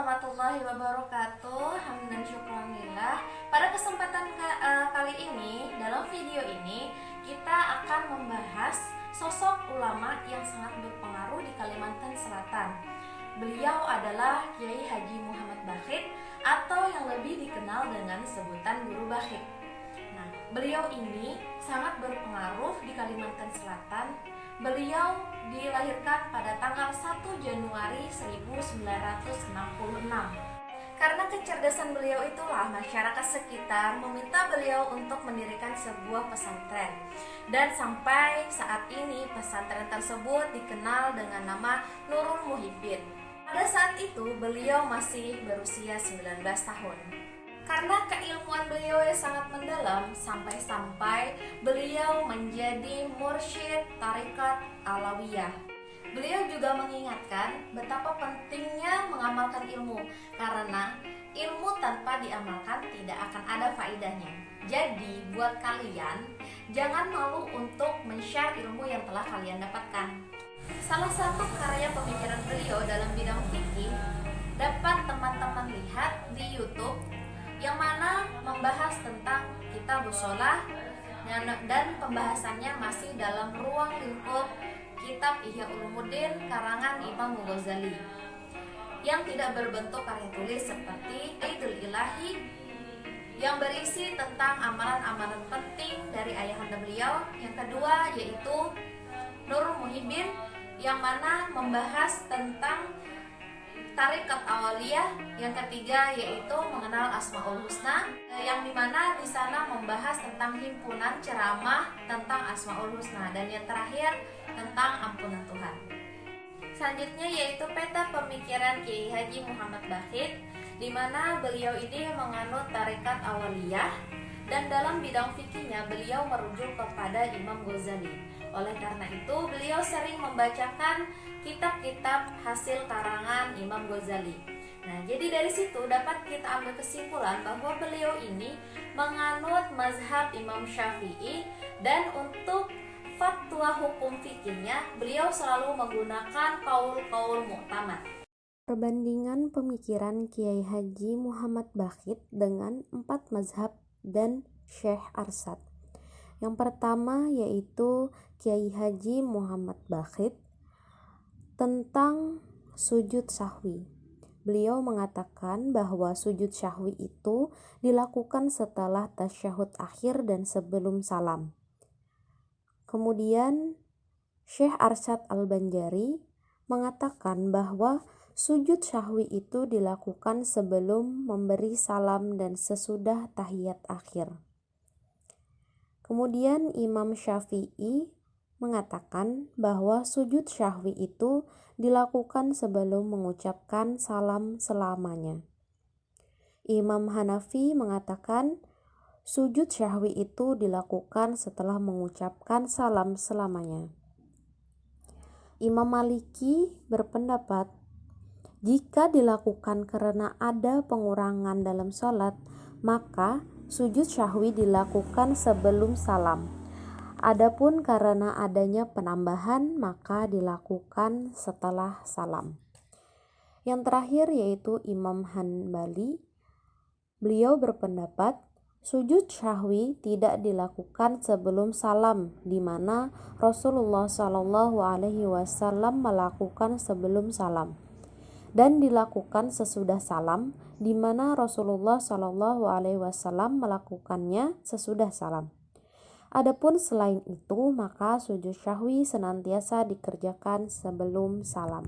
warahmatullahi wabarakatuh. Hamdan syukurillah. Pada kesempatan kali ini, dalam video ini kita akan membahas sosok ulama yang sangat berpengaruh di Kalimantan Selatan. Beliau adalah Kiai Haji Muhammad Bakhit atau yang lebih dikenal dengan sebutan Guru Bakhit. Nah, beliau ini sangat berpengaruh di Kalimantan Selatan. Beliau dilahirkan pada tanggal 1 Januari 1966. Karena kecerdasan beliau itulah masyarakat sekitar meminta beliau untuk mendirikan sebuah pesantren. Dan sampai saat ini pesantren tersebut dikenal dengan nama Nurul Muhibin. Pada saat itu beliau masih berusia 19 tahun. Karena keilmuan beliau yang sangat mendalam, sampai-sampai beliau menjadi mursyid Tarekat Alawiyah. Beliau juga mengingatkan betapa pentingnya mengamalkan ilmu, karena ilmu tanpa diamalkan tidak akan ada faedahnya. Jadi buat kalian, jangan malu untuk men-share ilmu yang telah kalian dapatkan. Salah satu karya pemikiran beliau dalam bidang fikih dapat teman-teman lihat di YouTube, yang mana membahas tentang kitabus shalah dan pembahasannya masih dalam ruang lingkup kitab Ihya Ulumuddin karangan Imam Ghazali yang tidak berbentuk karya tulis seperti Faidul Ilahi yang berisi tentang amalan-amalan penting dari ayahanda beliau. Yang kedua yaitu Nurul Muhibin yang mana membahas tentang Tarekat Awaliyah. Yang ketiga yaitu mengenal Asmaul Husna, yang dimana di sana membahas tentang himpunan ceramah tentang Asmaul Husna, dan yang terakhir tentang ampunan Tuhan. Selanjutnya yaitu peta pemikiran Kiai Haji Muhammad Bakhit, di mana beliau ini menganut Tarekat Awaliyah, dan dalam bidang fikihnya beliau merujuk kepada Imam Ghazali. Oleh karena itu beliau sering membacakan kitab-kitab hasil karangan Imam Ghazali. Nah, jadi dari situ dapat kita ambil kesimpulan bahwa beliau ini menganut mazhab Imam Syafi'i, dan untuk fatwa hukum fikihnya beliau selalu menggunakan qaul-qaul mu'tamad. Perbandingan pemikiran Kiai Haji Muhammad Bakhit dengan 4 mazhab dan Syekh Arsyad. Yang pertama yaitu Kiai Haji Muhammad Bakhit tentang sujud sahwi. Beliau mengatakan bahwa sujud sahwi itu dilakukan setelah tasyahud akhir dan sebelum salam. Kemudian Syekh Arsyad Al-Banjari mengatakan bahwa sujud sahwi itu dilakukan sebelum memberi salam dan sesudah tahiyat akhir. Kemudian Imam Syafi'i mengatakan bahwa sujud syahwi itu dilakukan sebelum mengucapkan salam selamanya. Imam Hanafi mengatakan sujud syahwi itu dilakukan setelah mengucapkan salam selamanya. Imam Maliki berpendapat jika dilakukan karena ada pengurangan dalam sholat, maka sujud syahwi dilakukan sebelum salam. Adapun karena adanya penambahan, maka dilakukan setelah salam. Yang terakhir yaitu Imam Hanbali. Beliau berpendapat sujud syahwi tidak dilakukan sebelum salam, di mana Rasulullah SAW melakukan sebelum salam, dan dilakukan sesudah salam, di mana Rasulullah SAW melakukannya sesudah salam. Adapun selain itu, maka sujud syahwi senantiasa dikerjakan sebelum salam.